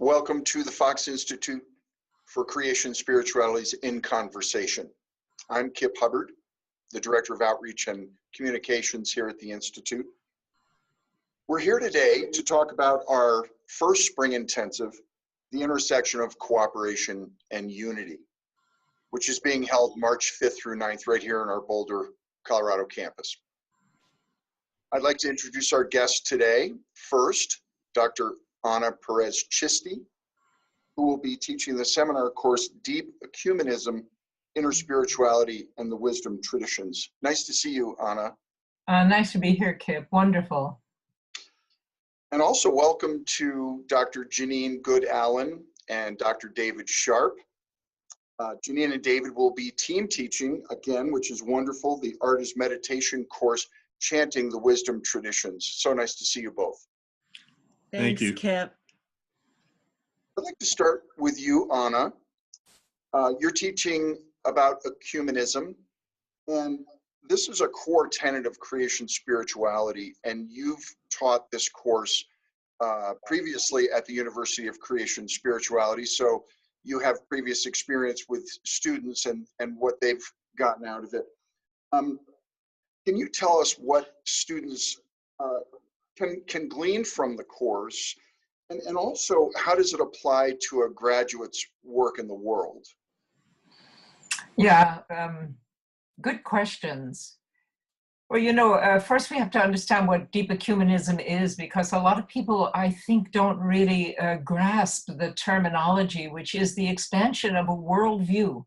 Welcome to the Fox Institute for Creation Spiritualities in Conversation. I'm Kip Hubbard, the Director of Outreach and Communications here at the Institute. We're here today to talk about our first spring intensive, the intersection of cooperation and unity, which is being held March 5th through 9th right here in our Boulder, Colorado campus. I'd like to introduce our guest today. First, Dr. Ana Perez-Chisti, who will be teaching the seminar course, Deep Ecumenism, Interspirituality, and the Wisdom Traditions. Nice to see you, Ana. Nice to be here, Kip. Wonderful. And also welcome to Dr. Jeannine Goode-Allen and Dr. David Sharp. Jeannine and David will be team teaching, again, which is wonderful, the Art is Meditation course, Chanting the Wisdom Traditions. So nice to see you both. Thank you, Kip. I'd like to start with you, Ana. You're teaching about ecumenism, and this is a core tenet of creation spirituality, and you've taught this course previously at the University of Creation Spirituality, so you have previous experience with students and what they've gotten out of it. Can you tell us what students can glean from the course, and also how does it apply to a graduate's work in the world? Yeah, good questions. Well, you know, first we have to understand what deep ecumenism is, because a lot of people, I think, don't really grasp the terminology, which is the expansion of a worldview.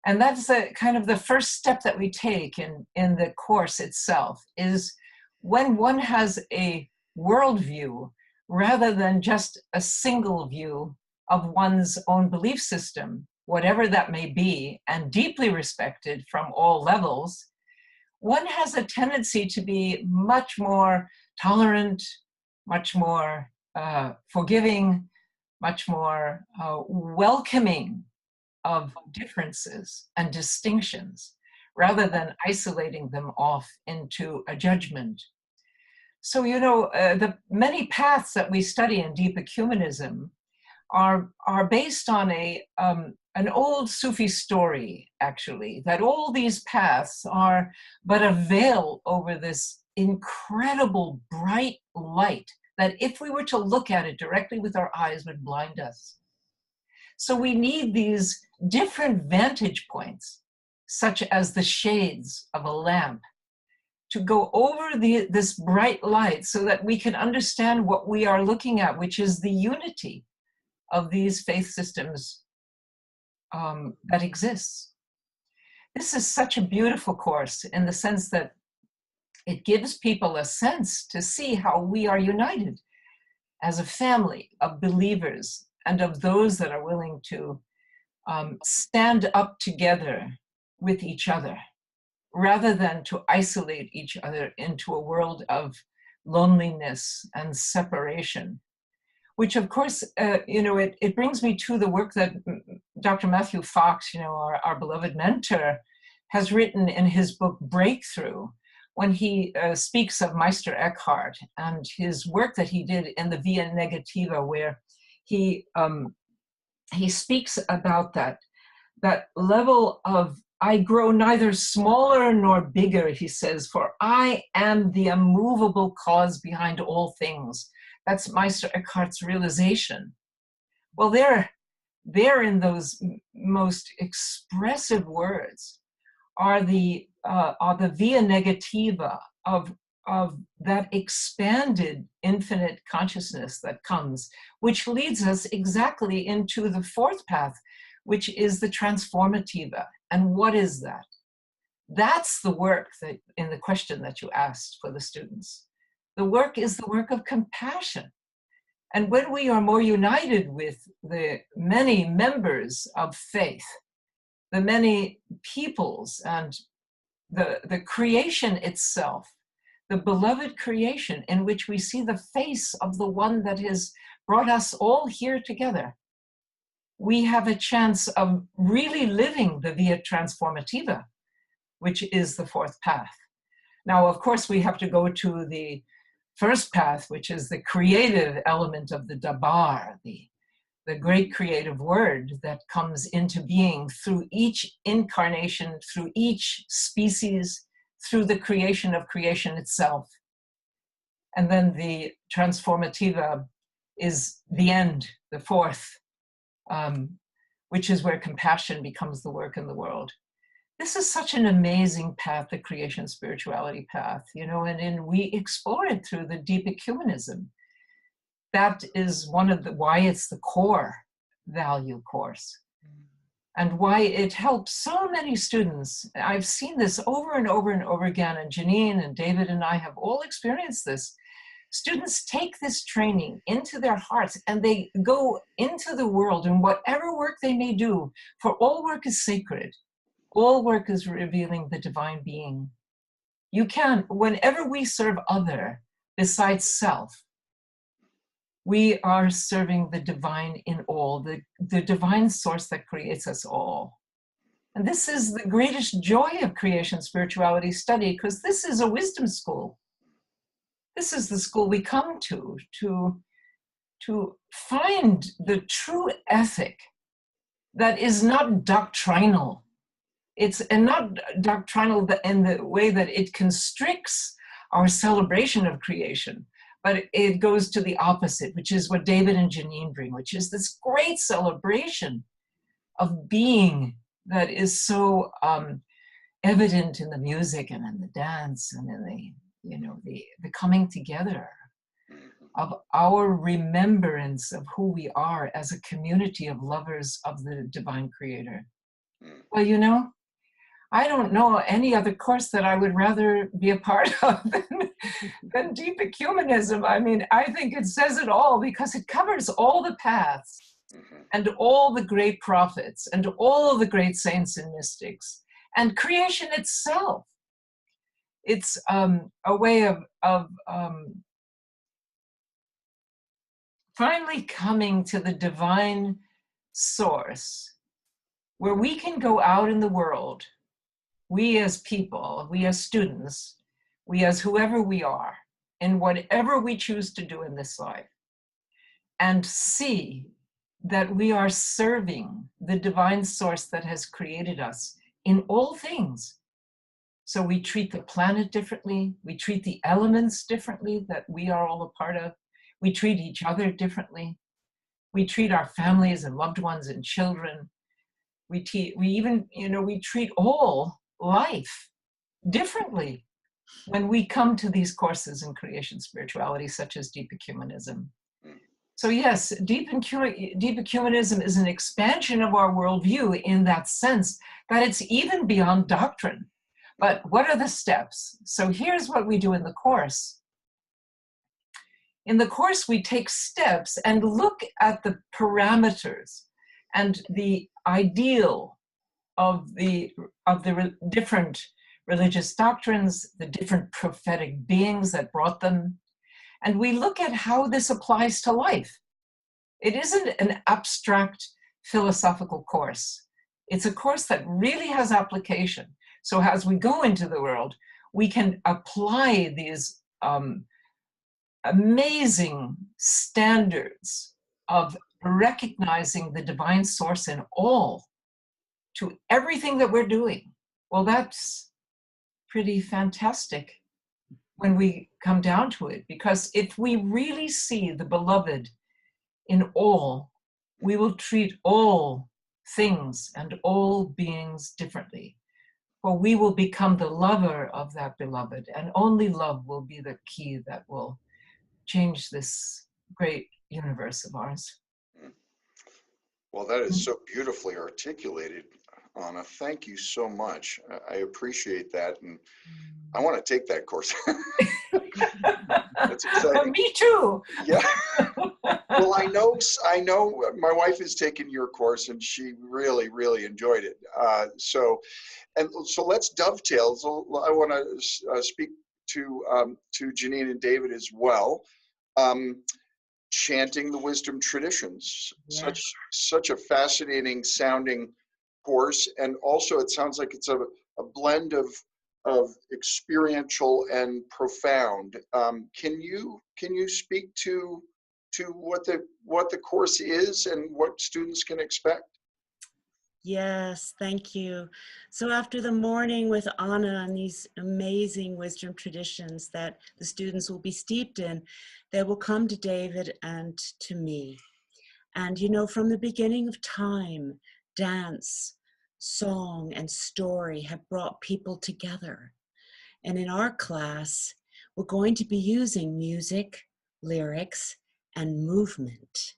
And that's kind of the first step that we take in the course itself, is when one has a worldview, rather than just a single view of one's own belief system, whatever that may be, and deeply respected from all levels, one has a tendency to be much more tolerant, much more forgiving, much more welcoming of differences and distinctions, rather than isolating them off into a judgment. So, you know, the many paths that we study in deep ecumenism are based on an old Sufi story, actually, that all these paths are but a veil over this incredible bright light that, if we were to look at it directly with our eyes, would blind us. So we need these different vantage points, such as the shades of a lamp, to go over this bright light so that we can understand what we are looking at, which is the unity of these faith systems that exists. This is such a beautiful course in the sense that it gives people a sense to see how we are united as a family of believers and of those that are willing to stand up together with each other, rather than to isolate each other into a world of loneliness and separation. Which, of course, you know, it brings me to the work that Dr. Matthew Fox, you know, our beloved mentor, has written in his book Breakthrough, when he speaks of Meister Eckhart and his work that he did in the Via Negativa, where he speaks about that level of, I grow neither smaller nor bigger, he says, for I am the immovable cause behind all things. That's Meister Eckhart's realization. Well, there in those most expressive words are the via negativa of that expanded infinite consciousness that comes, which leads us exactly into the fourth path, which is the transformativa. And what is that? That's the work that, in the question that you asked for the students. The work is the work of compassion. And when we are more united with the many members of faith, the many peoples and the creation itself, the beloved creation in which we see the face of the one that has brought us all here together, we have a chance of really living the via transformativa, which is the fourth path. Now, of course, we have to go to the first path, which is the creative element of the dabar, the great creative word that comes into being through each incarnation, through each species, through the creation of creation itself. And then the transformativa is the end, the fourth, which is where compassion becomes the work in the world. This is such an amazing path, the creation spirituality path, and we explore it through the deep ecumenism. That is one of why it's the core value course, and why it helps so many students. I've seen this over and over and over again, and Jeannine and David and I have all experienced this. Students take this training into their hearts and they go into the world, and whatever work they may do, for all work is sacred. All work is revealing the divine being. You can, whenever we serve other besides self, we are serving the divine in all, the divine source that creates us all. And this is the greatest joy of creation spirituality study, because this is a wisdom school. This is the school we come to find the true ethic that is not doctrinal. It's not doctrinal in the way that it constricts our celebration of creation, but it goes to the opposite, which is what David and Jeannine bring, which is this great celebration of being that is so evident in the music and in the dance and in the coming together of our remembrance of who we are as a community of lovers of the divine creator. Well, I don't know any other course that I would rather be a part of than deep ecumenism. I mean, I think it says it all, because it covers all the paths and all the great prophets and all of the great saints and mystics and creation itself. It's a way of finally coming to the divine source, where we can go out in the world, we as people, we as students, we as whoever we are, in whatever we choose to do in this life, and see that we are serving the divine source that has created us in all things. So we treat the planet differently, we treat the elements differently that we are all a part of, we treat each other differently, we treat our families and loved ones and children, we treat all life differently when we come to these courses in creation spirituality, such as deep ecumenism. So yes, deep ecumenism is an expansion of our worldview in that sense that it's even beyond doctrine. But what are the steps? So here's what we do in the course. In the course, we take steps and look at the parameters and the ideal of the different religious doctrines, the different prophetic beings that brought them. And we look at how this applies to life. It isn't an abstract philosophical course. It's a course that really has application. So as we go into the world, we can apply these amazing standards of recognizing the divine source in all to everything that we're doing. Well, that's pretty fantastic when we come down to it, because if we really see the beloved in all, we will treat all things and all beings differently. For we will become the lover of that beloved, and only love will be the key that will change this great universe of ours. Well, that is so beautifully articulated, Ana. Thank you so much. I appreciate that, and I want to take that course. That's exciting. Me too. Yeah. Well, I know my wife has taken your course and she really, really enjoyed it. So let's dovetail. So I want to speak to Jeannine and David as well. Chanting the wisdom traditions, yeah. Such a fascinating sounding course, and also it sounds like it's a blend of of experiential and profound. Can you speak to what the course is and what students can expect? Yes, thank you. So after the morning with Ana and these amazing wisdom traditions that the students will be steeped in, they will come to David and to me. And you know, from the beginning of time, dance, song, and story have brought people together. And in our class, we're going to be using music, lyrics, and movement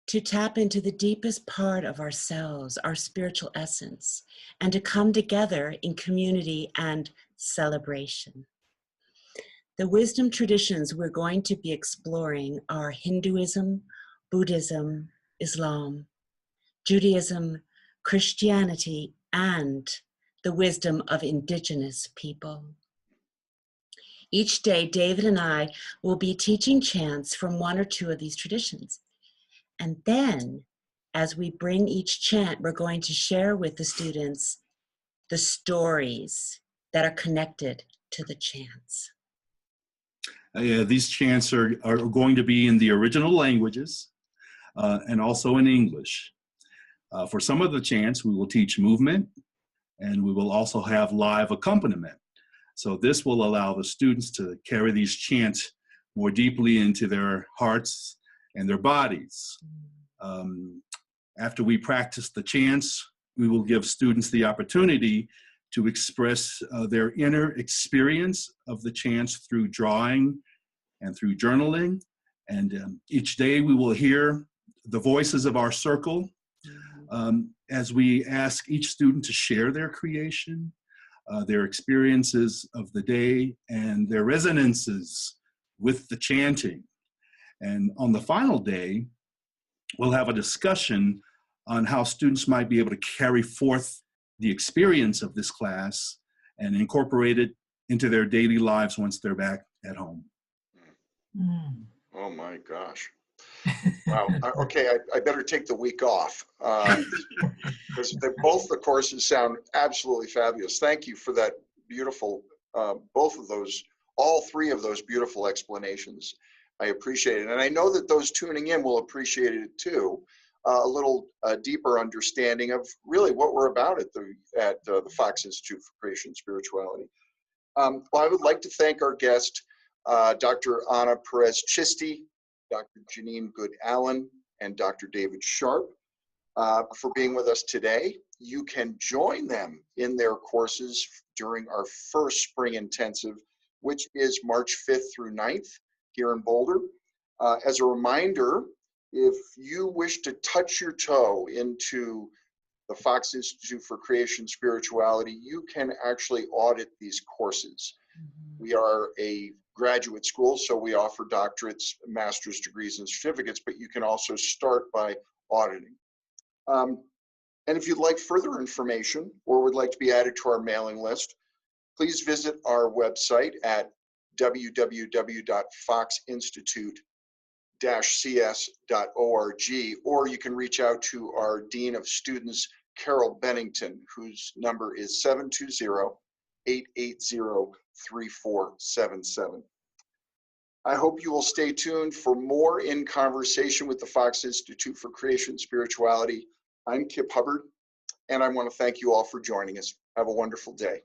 to tap into the deepest part of ourselves, our spiritual essence, and to come together in community and celebration. The wisdom traditions we're going to be exploring are Hinduism, Buddhism, Islam, Judaism, Christianity, and the wisdom of indigenous people. Each day, David and I will be teaching chants from one or two of these traditions. And then, as we bring each chant, we're going to share with the students the stories that are connected to the chants. These chants are going to be in the original languages and also in English. For some of the chants, we will teach movement, and we will also have live accompaniment. So this will allow the students to carry these chants more deeply into their hearts and their bodies. After we practice the chants, we will give students the opportunity to express their inner experience of the chants through drawing and through journaling. And each day we will hear the voices of our circle as we ask each student to share their creation, their experiences of the day, and their resonances with the chanting. And on the final day, we'll have a discussion on how students might be able to carry forth the experience of this class and incorporate it into their daily lives once they're back at home. Mm. Oh my gosh. Wow. Okay, I better take the week off because both the courses sound absolutely fabulous. Thank you for that beautiful, all three of those beautiful explanations. I appreciate it. And I know that those tuning in will appreciate it too. A little deeper understanding of really what we're about at the Fox Institute for Creation and Spirituality. Well, I would like to thank our guest, Dr. Ana Perez-Chisti, Dr. Jeannine Goode-Allen, and Dr. David Sharp for being with us today. You can join them in their courses during our first spring intensive, which is March 5th through 9th here in Boulder. As a reminder, if you wish to touch your toe into the Fox Institute for Creation and Spirituality, you can actually audit these courses. We are a graduate school, so we offer doctorates, master's degrees, and certificates, but you can also start by auditing. And if you'd like further information or would like to be added to our mailing list, please visit our website at www.foxinstitute-cs.org, or you can reach out to our Dean of Students, Carol Bennington, whose number is 720-880-3477. I hope you will stay tuned for more in conversation with the Fox Institute for Creation and Spirituality. I'm Kip Hubbard, and I want to thank you all for joining us. Have a wonderful day.